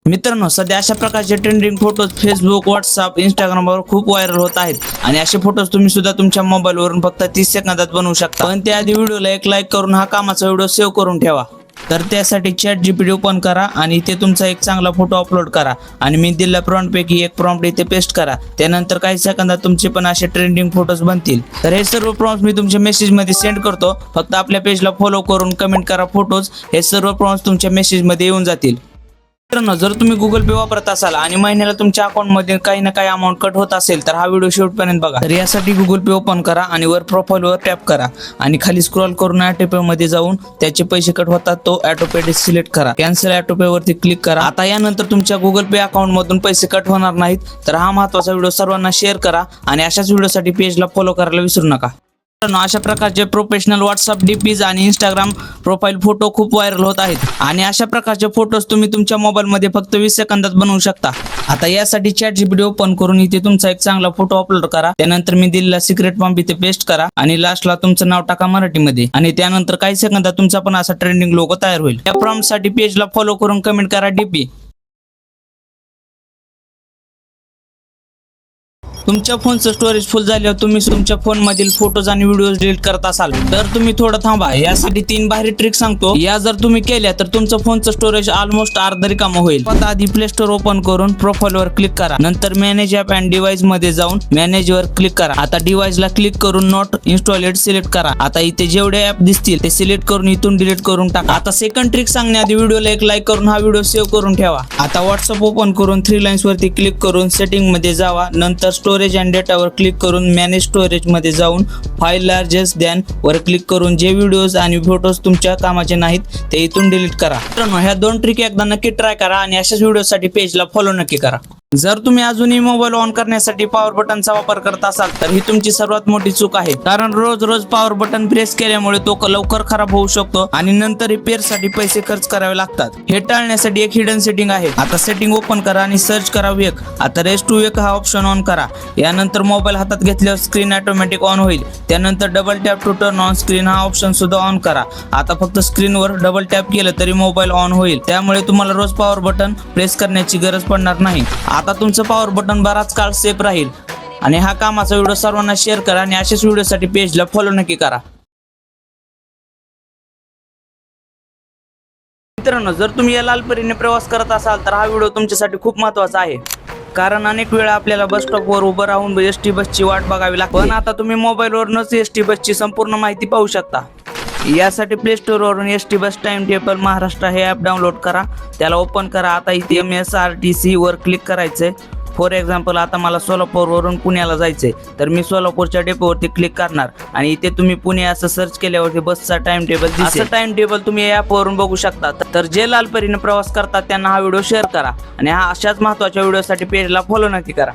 मित्रांनो, सध्या अशा प्रकारचे ट्रेंडिंग फोटोज फेसबुक, व्हॉट्सअप, इंस्टाग्रामवर खूप व्हायरल होत आहेत आणि असे फोटोज तुम्ही सुद्धा तुमच्या मोबाईलवरून फक्त 30 सेकंदात बनवू शकता. पण त्याआधी व्हिडिओला एक लाईक करून हा कामाचा व्हिडिओ सेव्ह करून ठेवा. तर त्यासाठी ChatGPT ओपन करा आणि इथे तुमचा एक चांगला फोटो अपलोड करा आणि मी दिलेल्या प्रॉम्प्ट पैकी एक प्रॉम्प्ट इथे पेस्ट करा. त्यानंतर काही सेकंदात तुमचे पण असे ट्रेंडिंग फोटोज बनतील. तर हे सर्व प्रॉम्प्ट मी तुमच्या मेसेजमध्ये सेंड करतो. फक्त आपल्या पेजला फॉलो करून कमेंट करा फोटोज. हे सर्व प्रॉम्प्ट तुमच्या मेसेजमध्ये येऊन जातील. मित्रांनो, जर तुम्ही गुगल पे वापरत असाल आणि महिन्याला तुमच्या अकाउंटमध्ये काही ना काही अमाऊंट कट होत असेल तर हा व्हिडिओ शेवटपर्यंत बघा. तर यासाठी गुगल पे ओपन करा आणि वर प्रोफाइलवर टॅप करा आणि खाली स्क्रॉल करून ऑटो पे मध्ये जाऊन त्याचे पैसे कट होतात तो ऑटो पे सिलेक्ट करा. कॅन्सल ऑटो पे वरती क्लिक करा. आता यानंतर तुमच्या गुगल पे अकाउंट मधून पैसे कट होणार नाहीत. तर हा महत्त्वाचा व्हिडिओ सर्वांना शेअर करा आणि अशाच व्हिडिओसाठी पेजला फॉलो करायला विसरू नका. अशा प्रकारचे प्रोफेशनल व्हॉट्सअप डीपीज आणि इंस्टाग्राम प्रोफाइल फोटो खूप व्हायरल होत आहेत आणि अशा प्रकारचे फोटोज तुम्ही तुमच्या मोबाईलमध्ये फक्त 20 सेकंदात बनवू शकता. आता यासाठी ChatGPT ओपन करून इथे तुमचा एक चांगला फोटो अपलोड करा. त्यानंतर मी दिलेला सिक्रेट प्रॉम्प्ट इथे पेस्ट करा आणि लास्टला तुमचं नाव टाका मराठीमध्ये आणि त्यानंतर काही सेकंदात तुमचा पण असा ट्रेंडिंग लोगो तयार होईल. या प्रॉम्प्ट साठी पेजला फॉलो करून कमेंट करा डीपी. तुमच्या फोनचं स्टोरेज फुल झाल्यावर तुम्ही तुमच्या फोन मधील फोटोज आणि व्हिडिओज डिलीट करत असाल तर तुम्ही थोडं थांबा. यासाठी 3 भारी ट्रिक सांगतो. या जर तुम्ही केल्या तर तुमचं फोनचं स्टोरेज ऑलमोस्ट अर्ध रिकामं होईल. आता आधी प्ले स्टोर ओपन करून प्रोफाइल वर क्लिक करा. नंतर मॅनेज ॲप अँड डिव्हाइस मध्ये जाऊन मॅनेज वर क्लिक करा. आता डिव्हाइसला क्लिक करून नॉट इन्स्टॉलेड सिलेक्ट करा. आता इथे जेवढे ॲप दिसतील ते सिलेक्ट करून इथून डिलीट करून टाका. आता सेकंड ट्रिक सांगण्याआधी व्हिडिओला एक लाईक करून हा व्हिडिओ सेव्ह करून ठेवा. आता व्हॉट्सअप ओपन करून 3 लाईन्स वरती क्लिक करून सेटिंग मध्ये जावा. नंतर स्टोरेज अँड डेटावर क्लिक करून मॅनेज स्टोरेज मध्ये जाऊन फाईल लार्जेस्ट दॅन वर क्लिक करून जे व्हिडिओज आणि फोटोज तुमच्या कामाचे नाहीत ते इथून डिलीट करा. मित्रांनो, ह्या 2 ट्रिक एकदा नक्की ट्राय करा आणि अशाच व्हिडिओसाठी पेजला फॉलो नक्की करा. जर तुम्ही अजूनही मोबाईल ऑन करण्यासाठी पॉवर बटनचा वापर करत असाल तर ही तुमची सर्वात मोठी चूक आहे. कारण रोज पॉवर बटन प्रेस केल्यामुळे तो लवकर खराब होऊ शकतो आणि नंतर रिपेअर साठी पैसे खर्च करावे लागतात. हे टाळण्यासाठी एक हिडन सेटिंग आहे. आता सेटिंग ओपन करा आणि सर्च करा वेक. आता रेस्ट टू वेक हा ऑप्शन ऑन करा. यानंतर मोबाईल हातात घेतल्यावर स्क्रीन ऑटोमॅटिक ऑन होईल. त्यानंतर double tap to turn on screen हा ऑप्शन सुद्धा ऑन करा. आता फक्त स्क्रीनवर डबल टॅप केलं तरी मोबाईल ऑन होईल. त्यामुळे तुम्हाला रोज पॉवर बटन प्रेस करण्याची गरज पडणार नाही. आता तुमचं पॉवर बटन बराच काळ सेफ राहील आणि हा कामाचा व्हिडिओ सर्वांना शेअर करा आणि अशाच व्हिडिओसाठी पेजला फॉलो नक्की करा. मित्रांनो, जर तुम्ही या लालपरीने प्रवास करत असाल तर हा व्हिडिओ तुमच्यासाठी खूप महत्त्वाचा आहे. कारण अनेक वेळा आपल्याला बस स्टॉपवर उभं राहून ST बसची वाट बघावी लागते. पण आता तुम्ही मोबाईलवरूनच ST बसची संपूर्ण माहिती पाहू शकता. यासाठी प्ले स्टोअरवरून ST बस टाइम टेबल महाराष्ट्र हे ॲप डाउनलोड करा. त्याला ओपन करा. आता इथे MSRTC वर क्लिक करायचंय. फॉर एक्झाम्पल आता मला सोलापूरवरून पुण्याला जायचंय तर मी सोलापूरच्या डेपोवरती क्लिक करणार आणि इथे तुम्ही पुणे असं सर्च केल्यावरती बसचा टाइम टेबल दिसेल. असं टाइम टेबल तुम्ही या ॲपवरून बघू शकता. तर जे लालपरीने प्रवास करतात त्यांना हा व्हिडिओ शेअर करा आणि अशाच महत्त्वाच्या व्हिडिओसाठी पेजला फॉलो नक्की करा.